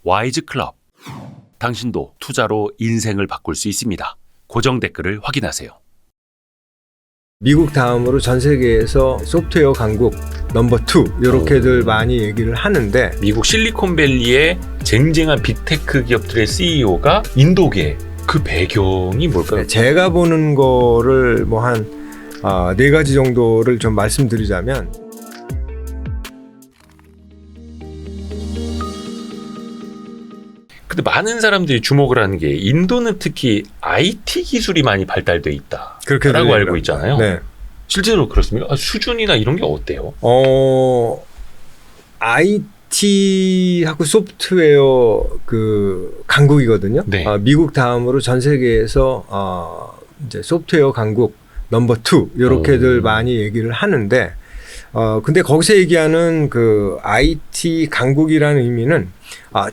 와이즈 클럽. 당신도 투자로 인생을 바꿀 수 있습니다. 고정 댓글을 확인하세요. 미국 다음으로 전 세계에서 소프트웨어 강국 넘버 2 이렇게들 많이 얘기를 하는데, 미국 실리콘밸리의 쟁쟁한 빅테크 기업들의 CEO가 인도계, 그 배경이 뭘까요? 제가 보는 거를 뭐 한 4가지 정도를 좀 말씀드리자면, 근데 많은 사람들이 주목을 하는 게 인도는 특히 IT 기술이 많이 발달돼 있다라고 알고 있잖아요. 네. 실제로 그렇습니까? 수준이나 이런 게 어때요? IT하고 소프트웨어 그 강국이거든요. 네. 미국 다음으로 전 세계에서 이제 소프트웨어 강국 넘버 2 이렇게들 많이 얘기를 하는데, 근데 거기서 얘기하는 그 IT 강국이라는 의미는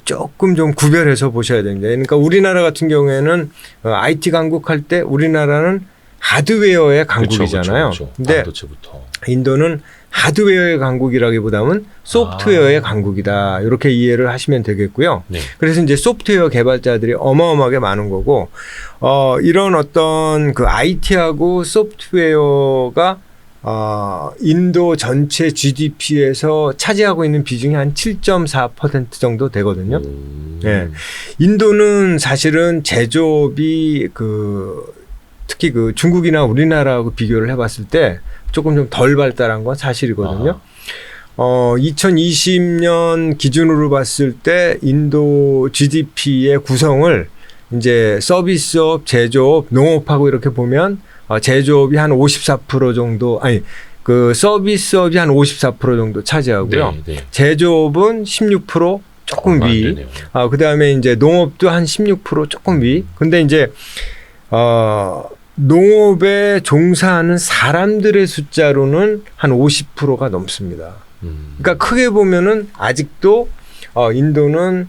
조금 좀 구별해서 보셔야 됩니다. 그러니까 우리나라 같은 경우에는 IT 강국 할 때 우리나라는 하드웨어의 강국이잖아요. 그쵸. 근데 반도체부터. 인도는 하드웨어의 강국이라기보다는 소프트웨어의 강국이다. 이렇게 이해를 하시면 되겠고요. 네. 그래서 이제 소프트웨어 개발자들이 어마어마하게 많은 거고, 이런 어떤 그 IT하고 소프트웨어가 인도 전체 GDP에서 차지하고 있는 비중이 한 7.4% 정도 되거든요. 예. 인도는 사실은 제조업이 특히 그 중국이나 우리나라하고 비교를 해봤을 때 조금 좀 덜 발달한 건 사실이거든요. 2020년 기준으로 봤을 때 인도 GDP의 구성을 이제 서비스업, 제조업, 농업하고 이렇게 보면 제조업이 한 54% 정도, 그 서비스업이 한 54% 정도 차지하고요. 네, 네. 제조업은 16% 조금 위. 그다음에 이제 농업도 한 16% 조금 위. 근데 이제 농업에 종사하는 사람들의 숫자로는 한 50%가 넘습니다. 그러니까 크게 보면은 아직도 인도는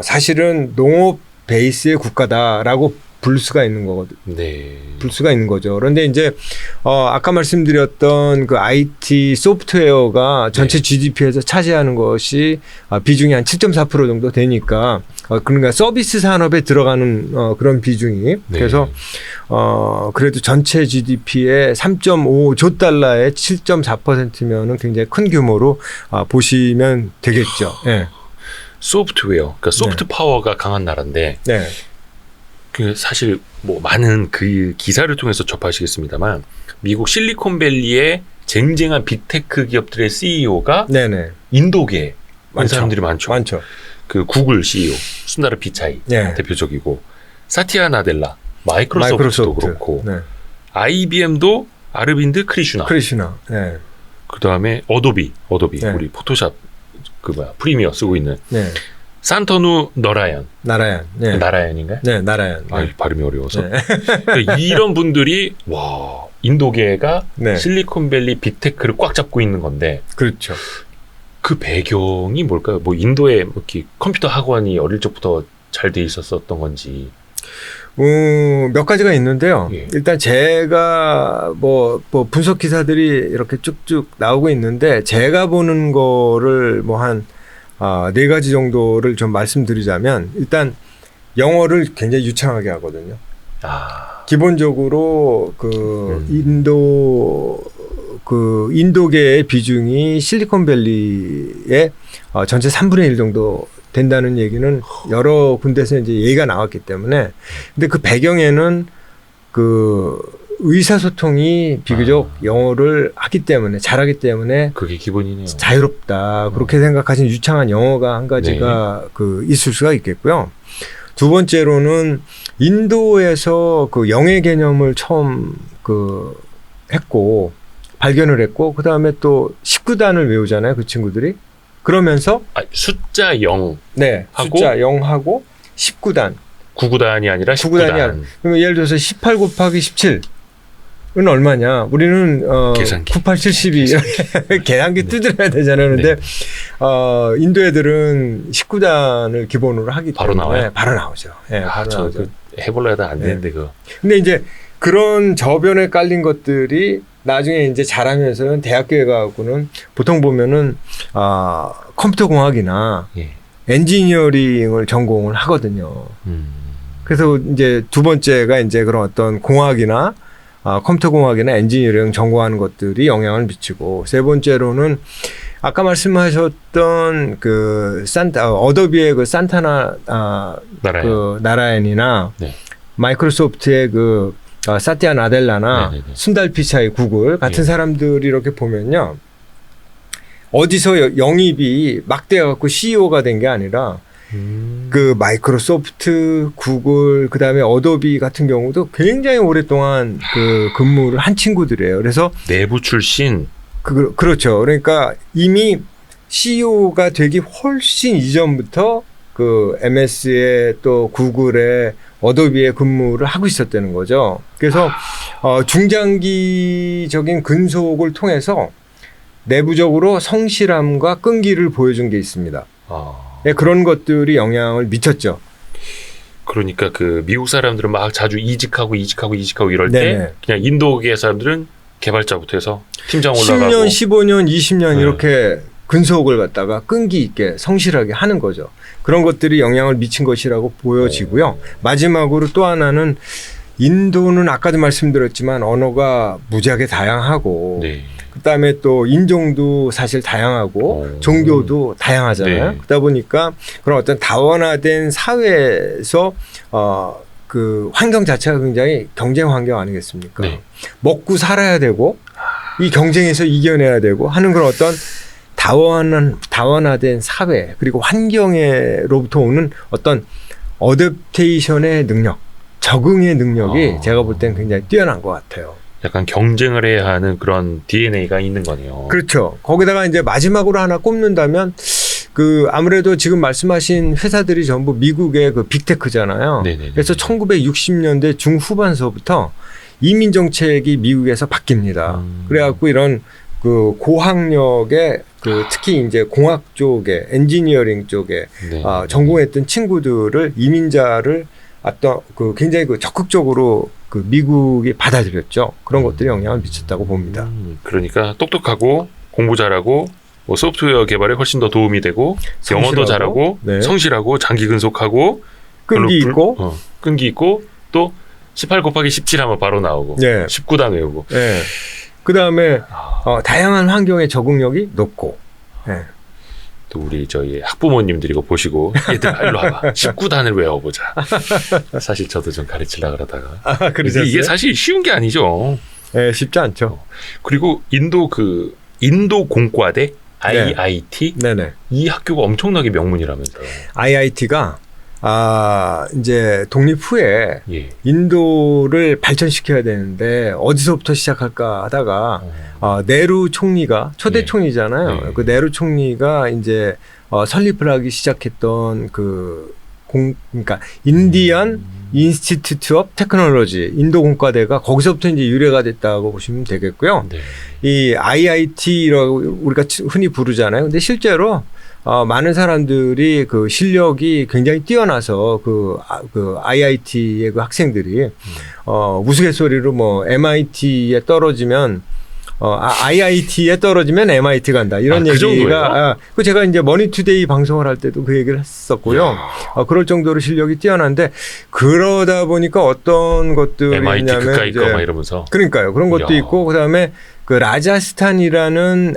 사실은 농업 베이스의 국가다라고 볼 수가 있는 거거든요. 네. 볼 수가 있는 거죠. 그런데 이제 아까 말씀드렸던 그 IT 소프트웨어가 전체 GDP에서 차지하는 것이 비중이 한 7.4% 정도 되니까, 그러니까 서비스 산업에 들어가는 그런 비중이, 네. 그래서 그래도 전체 GDP의 3.5조 달러의 7.4%면은 굉장히 큰 규모로 보시면 되겠죠. 네. 소프트웨어, 그러니까 소프트 파워가 강한 나라인데, 네. 그 사실 뭐 많은 그 기사를 통해서 접하시겠습니다만, 미국 실리콘밸리의 쟁쟁한 빅테크 기업들의 CEO가 네네. 인도계 사람들이 많죠. 많죠. 그 구글 CEO 순다르 피차이 대표적이고, 사티아 나델라 마이크로소프트도 그렇고, IBM도 아르빈드 크리슈나. 네. 그 다음에 어도비 네. 우리 포토샵 프리미어 쓰고 있는 산터누 나라얀. 나라얀인가요? 네, 나라얀. 발음이 어려워서. 그러니까 이런 분들이 인도계가 실리콘밸리 빅테크를 꽉 잡고 있는 건데. 그렇죠. 그 배경이 뭘까요? 뭐 인도에 이렇게 컴퓨터 학원이 어릴 적부터 잘 돼 있었던 건지. 몇 가지가 있는데요. 예. 일단 제가 뭐 분석 기사들이 이렇게 쭉쭉 나오고 있는데, 제가 보는 거를 뭐 한 4가지 정도를 좀 말씀드리자면, 일단 영어를 굉장히 유창하게 하거든요. 기본적으로 인도계의 비중이 실리콘밸리의 전체 3분의 1 정도 된다는 얘기는 여러 군데서 이제 얘기가 나왔기 때문에. 근데 그 배경에는 의사소통이 비교적 영어를 하기 때문에, 잘하기 때문에 그게 기본이네요. 자유롭다. 그렇게 생각하신 유창한 영어가 한 가지가 있을 수가 있겠고요. 두 번째로는 인도에서 그 영의 개념을 처음 발견을 했고, 그 다음에 또 19단을 외우잖아요, 그 친구들이. 그러면서 숫자 0 하고, 숫자 0하고 19단. 9구단이 아니라 19단. 그러면 예를 들어서 18 곱하기 17은 얼마냐? 우리는 계산기. 98, 72 계산기 뜯어야 되잖아요. 근데 인도 애들은 19단을 기본으로 하기 때문에 나와요? 바로 나오죠. 바로 나오죠. 해볼라 해도 안 되는데 그거. 근데 이제 그런 저변에 깔린 것들이 나중에 이제 자라면서는 대학교에 가고는 보통 보면은 컴퓨터 공학이나 엔지니어링을 전공을 하거든요. 음. 그래서 이제 두 번째가 이제 그런 어떤 공학이나 컴퓨터 공학이나 엔지니어링 전공하는 것들이 영향을 미치고, 세 번째로는 아까 말씀하셨던 그 어도비의 그 산타나 나라엔. 그 나라엔이나 네. 마이크로소프트의 그 사티아 나델라나 네네네. 순달 피차이 구글 같은 예. 사람들이 이렇게 보면요, 어디서 영입이 막 돼갖고 CEO가 된 게 아니라 그 마이크로소프트, 구글, 그다음에 어도비 같은 경우도 굉장히 오랫동안 그 근무를 한 친구들이에요. 그래서 내부 출신. 그렇죠. 그러니까 이미 CEO가 되기 훨씬 이전부터 그 MS의 또 구글의 어도비에 근무를 하고 있었다는 거죠. 그래서 중장기적인 근속을 통해서 내부적으로 성실함과 끈기를 보여준 게 있습니다. 네, 그런 것들이 영향을 미쳤죠. 그러니까 그 미국 사람들은 막 자주 이직하고 이럴 네네. 때 그냥 인도계 사람들은 개발자부터 해서 팀장 올라가고 10년, 15년, 20년 네. 이렇게 근속을 갖다가 끈기 있게 성실하게 하는 거죠. 그런 것들이 영향을 미친 것이라고 보여지고요. 마지막으로 또 하나는 인도는 아까도 말씀드렸지만 언어가 무지하게 다양하고 네. 그다음에 또 인종도 사실 다양하고 종교도 다양하잖아요. 네. 그러다 보니까 그런 어떤 다원화된 사회에서 그 환경 자체가 굉장히 경쟁 환경 아니겠습니까? 네. 먹고 살아야 되고 이 경쟁에서 이겨내야 되고 하는 그런 어떤 다원화된 사회, 그리고 환경으로부터 오는 어떤 어댑테이션의 능력, 적응의 능력이 제가 볼 땐 굉장히 뛰어난 것 같아요. 약간 경쟁을 해야 하는 그런 DNA가 있는 거네요. 그렇죠. 거기다가 이제 마지막으로 하나 꼽는다면 그 아무래도 지금 말씀하신 회사들이 전부 미국의 그 빅테크잖아요. 네네네. 그래서 1960년대 중후반서부터 이민 정책이 미국에서 바뀝니다. 그래갖고 이런 그 고학력의 그 특히 이제 공학 쪽에 엔지니어링 쪽에 네. 전공했던 친구들을 이민자를 어떤 그 굉장히 그 적극적으로 그 미국이 받아들였죠. 그런 것들이 영향을 미쳤다고 봅니다. 그러니까 똑똑하고 공부 잘하고 뭐 소프트웨어 개발에 훨씬 더 도움이 되고 영어도 잘하고 네. 성실하고 장기 근속하고 끈기 별로 있고 끈기 있고 또 18 곱하기 17 하면 바로 나오고 네. 19단 외우고 네. 그다음에 다양한 환경에 적응력이 높고 네. 또 우리 저희 학부모님들이 이거 보시고 얘들아 일로 와봐 19단을 외워보자. 사실 저도 좀 가르치려고 그러다가 그러셨어요? 이게 사실 쉬운 게 아니죠. 네, 쉽지 않죠. 그리고 인도 공과대 IIT 네네. 이 학교가 엄청나게 명문이라면서요. IIT가 이제 독립 후에 예. 인도를 발전시켜야 되는데 어디서부터 시작할까 하다가 네루 총리가 초대 네. 총리잖아요. 네. 그 네루 총리가 이제 설립을 하기 시작했던 그러니까 인디언 인스티튜트 오브 테크놀로지 인도 공과대가 거기서부터 이제 유래가 됐다고 보시면 되겠고요. 네. 이 IIT라고 우리가 흔히 부르잖아요. 근데 실제로 많은 사람들이 그 실력이 굉장히 뛰어나서 그 IIT의 그 학생들이 우스갯소리로 뭐 MIT에 떨어지면 IIT에 떨어지면 MIT 간다 이런 그 얘기가 그 제가 이제 머니투데이 방송을 할 때도 그 얘기를 했었고요. 그럴 정도로 실력이 뛰어난데 그러다 보니까 어떤 것들이 MIT 있냐면 그까이 거 막 이러면서 그러니까요. 그런 것도 있고 그다음에 그 라자스탄이라는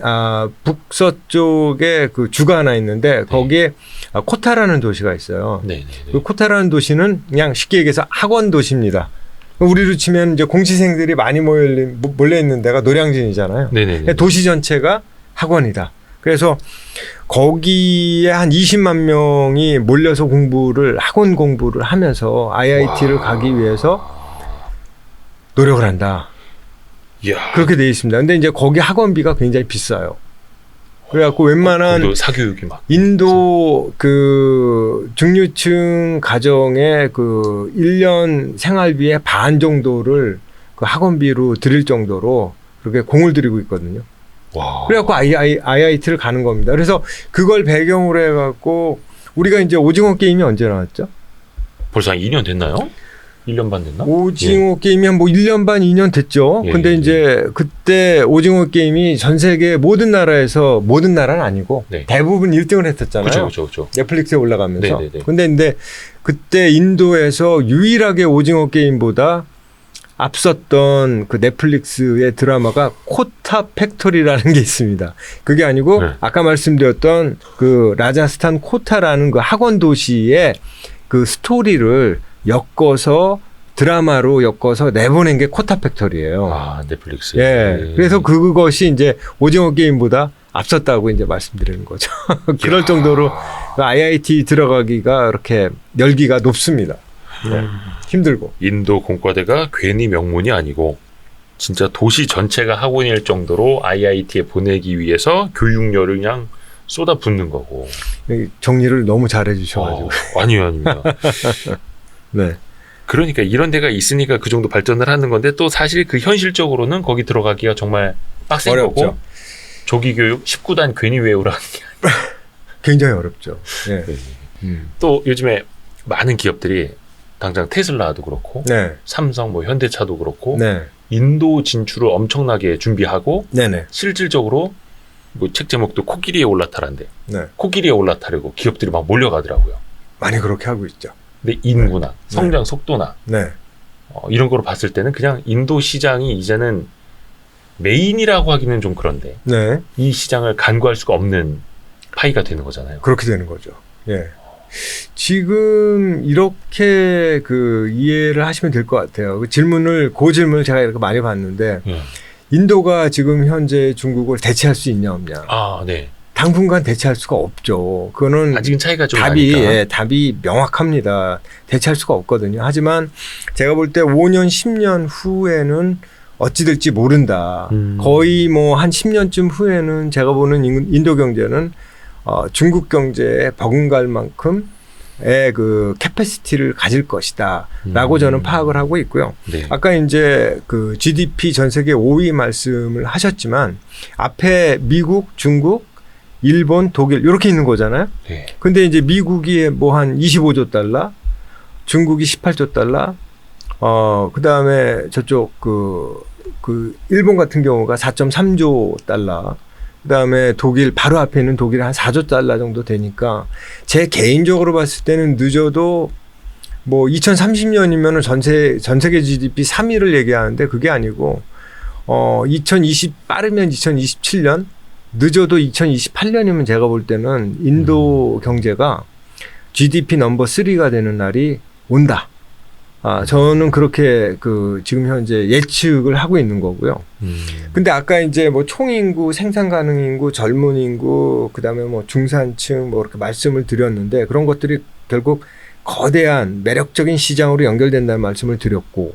북서쪽에 그 주가 하나 있는데 거기에 코타라는 도시가 있어요. 네. 그 코타라는 도시는 그냥 쉽게 얘기해서 학원 도시입니다. 우리로 치면 이제 공시생들이 많이 몰려 있는 데가 노량진이잖아요. 네네. 도시 전체가 학원이다. 그래서 거기에 한 20만 명이 몰려서 학원 공부를 하면서 IIT를 가기 위해서 노력을 한다. 이야. 그렇게 돼 있습니다. 근데 이제 거기 학원비가 굉장히 비싸요. 그래갖고 웬만한 사교육이 막 인도 그 중류층 가정의 그 1년 생활비의 반 정도를 그 학원비로 드릴 정도로 그렇게 공을 들이고 있거든요. 와. 그래갖고 IIT를 가는 겁니다. 그래서 그걸 배경으로 해갖고 우리가 이제 오징어 게임이 언제 나왔죠? 벌써 한 2년 됐나요? 1년 반 됐나? 오징어 게임이 한 뭐 1년 반, 2년 됐죠. 예, 근데 예, 이제 그때 오징어 게임이 전 세계 모든 나라에서, 모든 나라는 아니고 네. 대부분 1등을 했었잖아요. 그렇죠. 넷플릭스에 올라가면서. 네네네. 근데 그때 인도에서 유일하게 오징어 게임보다 앞섰던 그 넷플릭스의 드라마가 코타 팩토리라는 게 있습니다. 그게 아니고 네. 아까 말씀드렸던 그 라자스탄 코타라는 그 학원 도시의 그 스토리를 드라마로 엮어서 내보낸 게 코타 팩토리예요. 아, 넷플릭스. 예. 그래서 그것이 이제 오징어 게임보다 앞섰다고 이제 말씀드리는 거죠. 그럴 정도로 IIT 들어가기가 이렇게 열기가 높습니다. 네. 힘들고. 인도 공과대가 괜히 명문이 아니고 진짜 도시 전체가 학원일 정도로 IIT에 보내기 위해서 교육열을 그냥 쏟아붓는 거고. 정리를 너무 잘해 주셔가지고. 아니요, 아닙니다. 네. 그러니까 이런 데가 있으니까 그 정도 발전을 하는 건데 또 사실 그 현실적으로는 거기 들어가기가 정말 빡센 어렵죠. 거고 조기 교육 19단 괜히 외우라는 게 굉장히 어렵죠. 예. 또 요즘에 많은 기업들이 당장 테슬라도 그렇고 네. 삼성 뭐 현대차도 그렇고 네. 인도 진출을 엄청나게 준비하고 네네. 실질적으로 뭐 책 제목도 코끼리에 올라타란데 네. 코끼리에 올라타려고 기업들이 막 몰려가더라고요. 많이 그렇게 하고 있죠. 근데 인구나 성장 속도나 네. 이런 거로 봤을 때는 그냥 인도 시장이 이제는 메인이라고 하기는 좀 그런데 네. 이 시장을 간과할 수가 없는 파이가 되는 거잖아요. 그렇게 되는 거죠. 예. 지금 이렇게 그 이해를 하시면 될 것 같아요. 그 질문을 제가 이렇게 많이 봤는데 인도가 지금 현재 중국을 대체할 수 있냐 없냐. 아, 네. 당분간 대체할 수가 없죠. 그거는 아직은 차이가 좀 답이 나니까. 답이 명확합니다. 대체할 수가 없거든요. 하지만 제가 볼 때 5년, 10년 후에는 어찌 될지 모른다. 거의 뭐 한 10년쯤 후에는 제가 보는 인도 경제는 중국 경제에 버금갈 만큼의 그 캐패시티를 가질 것이다라고 저는 파악을 하고 있고요. 네. 아까 이제 그 GDP 전 세계 5위 말씀을 하셨지만 앞에 미국, 중국, 일본, 독일 이렇게 있는 거잖아요. 네. 근데 이제 미국이 뭐 한 25조 달러, 중국이 18조 달러, 그다음에 저쪽 그 일본 같은 경우가 4.3조 달러, 그다음에 독일 바로 앞에 있는 독일이 한 4조 달러 정도 되니까 제 개인적으로 봤을 때는 늦어도 뭐 2030년이면은 전 세계 GDP 3위를 얘기하는데 그게 아니고 빠르면 2027년, 늦어도 2028년이면 제가 볼 때는 인도 경제가 GDP 넘버 3가 되는 날이 온다. 저는 그렇게 지금 현재 예측을 하고 있는 거고요. 근데 아까 이제 뭐 총인구, 생산 가능 인구, 젊은 인구, 그다음에 뭐 중산층 뭐 이렇게 말씀을 드렸는데 그런 것들이 결국 거대한 매력적인 시장으로 연결된다는 말씀을 드렸고,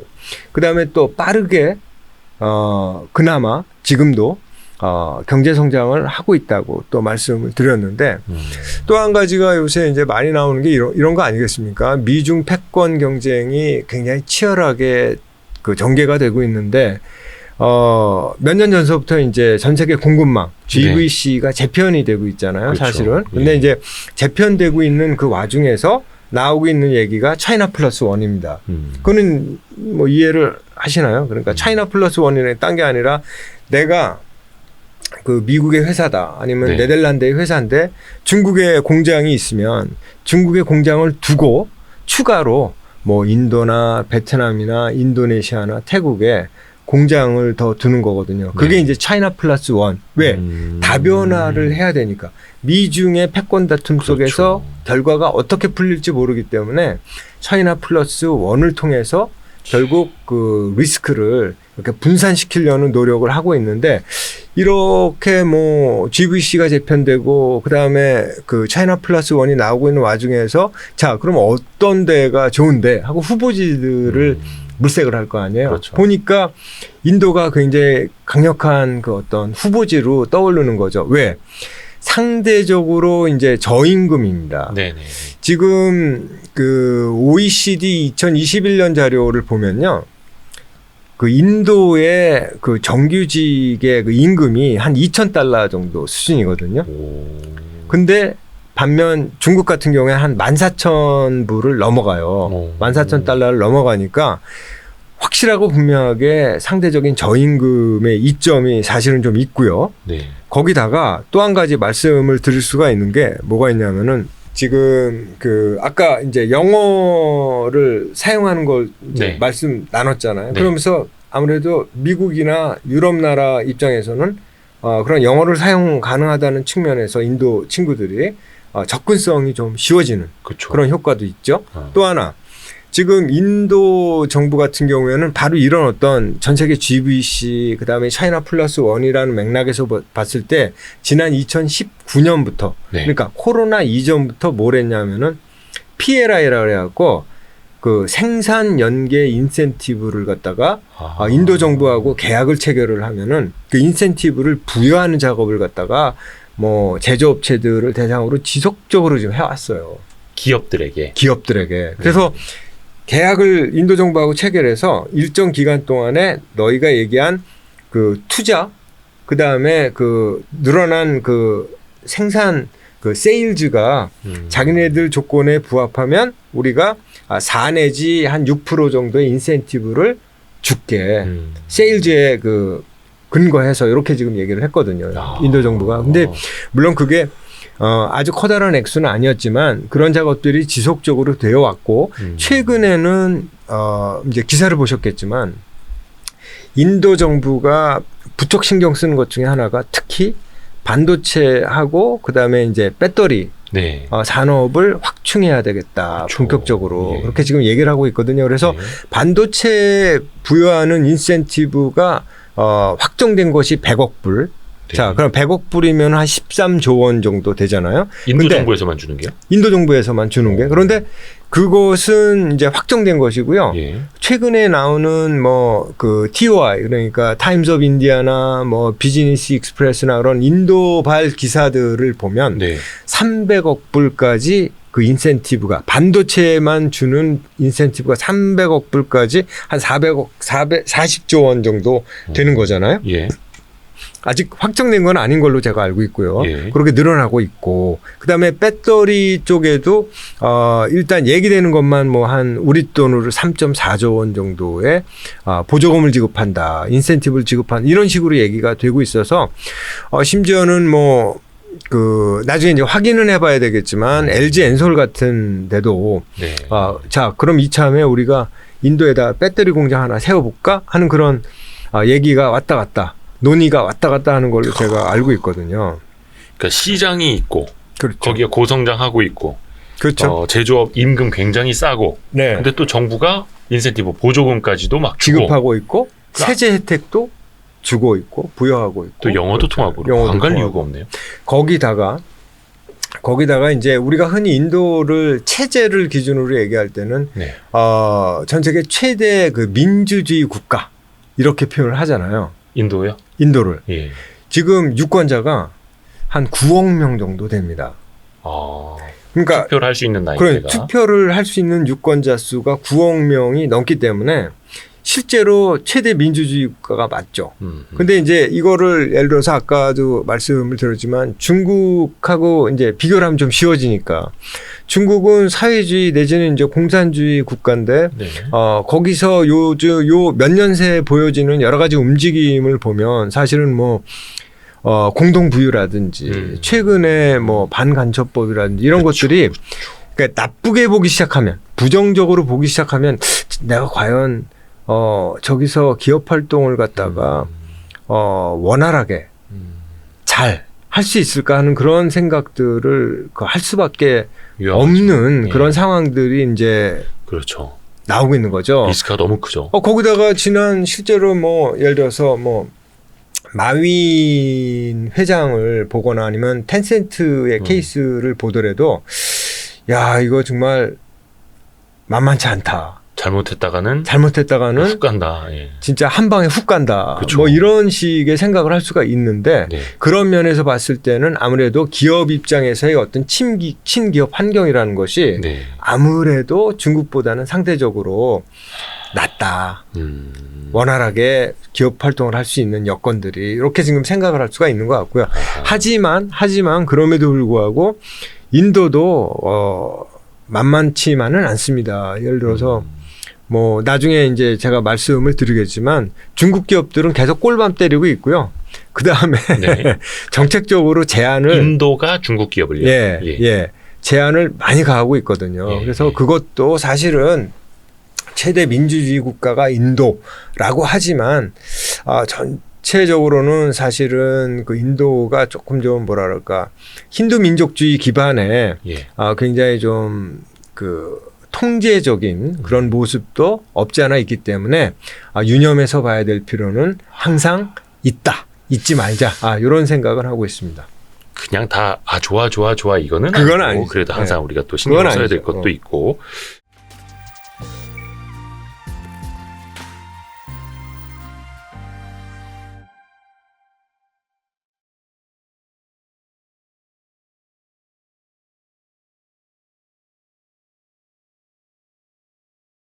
그다음에 또 빠르게 그나마 지금도 경제 성장을 하고 있다고 또 말씀을 드렸는데 또 한 가지가 요새 이제 많이 나오는 게 이런 거 아니겠습니까? 미중 패권 경쟁이 굉장히 치열하게 전개가 되고 있는데 몇 년 전서부터 이제 전 세계 공급망 GVC가 재편이 되고 있잖아요. 그렇죠. 사실은. 근데 이제 재편되고 있는 그 와중에서 나오고 있는 얘기가 차이나 플러스 원입니다. 그거는 뭐 이해를 하시나요? 그러니까 차이나 플러스 원이라는 딴 게 아니라 내가 그 미국의 회사다 아니면 네. 네덜란드의 회사인데 중국에 공장이 있으면 중국의 공장을 두고 추가로 뭐 인도나 베트남이나 인도네시아나 태국에 공장을 더 두는 거거든요. 그게 네. 이제 차이나 플러스 원. 왜? 다변화를 해야 되니까. 미중의 패권 다툼 속에서 그렇죠. 결과가 어떻게 풀릴지 모르기 때문에 차이나 플러스 원을 통해서 결국 그 리스크를 이렇게 분산시키려는 노력을 하고 있는데, 이렇게 뭐 GVC가 재편되고 그다음에 그 차이나 플러스 원이 나오고 있는 와중에서 자, 그럼 어떤 데가 좋은데 하고 후보지들을 물색을 할 거 아니에요. 그렇죠. 보니까 인도가 굉장히 강력한 그 어떤 후보지로 떠오르는 거죠. 왜? 상대적으로 이제 저임금입니다. 네네. 지금 그 OECD 2021년 자료를 보면요. 그 인도의 그 정규직의 그 임금이 한 $2,000 정도 수준이거든요. 근데 반면 중국 같은 경우에 한 14,000불을 넘어가요. 14,000달러를 넘어가니까 확실하고 분명하게 상대적인 저임금의 이점이 사실은 좀 있고요. 네. 거기다가 또 한 가지 말씀을 드릴 수가 있는 게 뭐가 있냐면은 지금 그 아까 이제 영어를 사용하는 걸 이제 네. 말씀 나눴잖아요. 네. 그러면서 아무래도 미국이나 유럽 나라 입장에서는 그런 영어를 사용 가능하다는 측면에서 인도 친구들이 접근성이 좀 쉬워지는 그렇죠. 그런 효과도 있죠. 어. 또 하나 지금 인도 정부 같은 경우에는 바로 이런 어떤 전 세계 GVC 그다음에 차이나 플러스 원이라는 맥락에서 봤을 때 지난 2019년부터 네. 그러니까 코로나 이전부터 뭘 했냐면은 PLI라고 해갖고 그 생산 연계 인센티브를 갖다가 인도 정부하고 계약을 체결을 하면은 그 인센티브를 부여하는 작업을 갖다가 뭐 제조업체들을 대상으로 지속적으로 지금 해왔어요. 기업들에게. 그래서 계약을 인도 정부하고 체결해서 일정 기간 동안에 너희가 얘기한 그 투자, 그 다음에 그 늘어난 그 생산 그 세일즈가 자기네들 조건에 부합하면 우리가 4 내지 한 6% 정도의 인센티브를 줄게. 세일즈에 그 근거해서 이렇게 지금 얘기를 했거든요. 인도 정부가. 근데 물론 그게 아주 커다란 액수는 아니었지만 그런 작업들이 지속적으로 되어 왔고 최근에는 이제 기사를 보셨겠지만 인도 정부가 부쩍 신경 쓰는 것 중에 하나가 특히 반도체하고 그다음에 이제 배터리 네. 산업을 확충해야 되겠다. 그렇죠. 본격적으로. 예. 그렇게 지금 얘기를 하고 있거든요. 그래서 네. 반도체 부여하는 인센티브가 확정된 것이 100억 불. 네. 자, 그럼 100억 불이면 한 13조 원 정도 되잖아요. 인도 근데 정부에서만 주는 게요? 인도 정부에서만 주는 게. 그런데 그것은 이제 확정된 것이고요. 예. 최근에 나오는 뭐 그 TOI 그러니까 타임스 오브 인디아나 뭐 비즈니스 익스프레스나 그런 인도발 기사들을 보면 네. 300억 불까지 그 인센티브가 반도체만 주는 인센티브가 300억 불까지 한 40조 원 정도 되는 거잖아요. 예. 아직 확정된 건 아닌 걸로 제가 알고 있고요. 예. 그렇게 늘어나고 있고 그다음에 배터리 쪽에도 일단 얘기되는 것만 뭐 한 우리 돈으로 3.4조 원 정도의 보조금을 지급한다. 인센티브를 지급한다. 이런 식으로 얘기가 되고 있어서 심지어는 뭐 그 나중에 이제 확인은 해봐야 되겠지만 LG 엔솔 같은 데도 네. 자 그럼 이참에 우리가 인도에다 배터리 공장 하나 세워볼까 하는 그런 얘기가 왔다 갔다 논의가 왔다 갔다 하는 걸로 제가 알고 있거든요. 그러니까 시장이 있고 그렇죠. 거기에 고성장하고 있고 그렇죠. 제조업 임금 굉장히 싸고 네. 근데 또 정부가 인센티브 보조금까지도 막 주고 지급하고 있고 세제 혜택도 주고 있고 부여하고 있고 또 영어도 그렇잖아요. 통하고 영어도 안 갈 통하고. 이유가 없네요. 거기다가 이제 우리가 흔히 인도를 체제를 기준으로 얘기할 때는 네. 전 세계 최대 그 민주주의 국가 이렇게 표현을 하잖아요. 인도요? 인도를 예. 지금 유권자가 한 9억 명 정도 됩니다. 그러니까 투표를 할 수 있는 그래, 나이대가 투표를 할 수 있는 유권자 수가 9억 명이 넘기 때문에 실제로 최대 민주주의 국가가 맞죠. 근데 이제 이거를 예를 들어서 아까도 말씀을 드렸지만 중국하고 이제 비교를 하면 좀 쉬워지니까 중국은 사회주의 내지는 이제 공산주의 국가인데 네. 거기서 요즘 요 몇 년 새에 보여지는 여러 가지 움직임을 보면 사실은 뭐 공동부유라든지 최근에 뭐 반간첩법이라든지 이런 그렇죠. 것들이 그러니까 나쁘게 보기 시작하면 부정적으로 보기 시작하면 내가 과연 저기서 기업 활동을 갖다가 원활하게 잘 할 수 있을까 하는 그런 생각들을 할 수밖에 없는 예. 그런 상황들이 이제 그렇죠. 나오고 있는 거죠. 리스크가 너무 크죠. 거기다가 지난 실제로 뭐 예를 들어서 뭐 마윈 회장을 보거나 아니면 텐센트의 케이스를 보더라도 야 이거 정말 만만치 않다. 잘못했다가는 잘못했다가는 훅 간다. 예. 진짜 한 방에 훅 간다. 그쵸. 뭐 이런 식의 생각을 할 수가 있는데 네. 그런 면에서 봤을 때는 아무래도 기업 입장에서의 어떤 친기업 환경이라는 것이 네. 아무래도 중국보다는 상대적으로 낫다. 원활하게 기업 활동을 할 수 있는 여건들이 이렇게 지금 생각을 할 수가 있는 것 같고요. 하지만 그럼에도 불구하고 인도도 만만치만은 않습니다. 예를 들어서 뭐 나중에 이제 제가 말씀을 드리겠지만 중국 기업들은 계속 꼴밤 때리고 있고요. 그 다음에 네. 정책적으로 제한을 인도가 중국 기업을요. 예, 제한을 많이 가하고 있거든요. 예, 그래서 예. 그것도 사실은 최대 민주주의 국가가 인도라고 하지만 전체적으로는 사실은 그 인도가 조금 좀 뭐라 그럴까 힌두 민족주의 기반의 예. 굉장히 좀 그 통제적인 그런 모습도 없지 않아 있기 때문에 유념해서 봐야 될 필요는 항상 있다. 잊지 말자. 이런 생각을 하고 있습니다. 그냥 다 좋아 이거는 그건 아니고 아니죠. 그래도 항상 네. 우리가 또 신경 그건 써야 될 아니죠. 것도 있고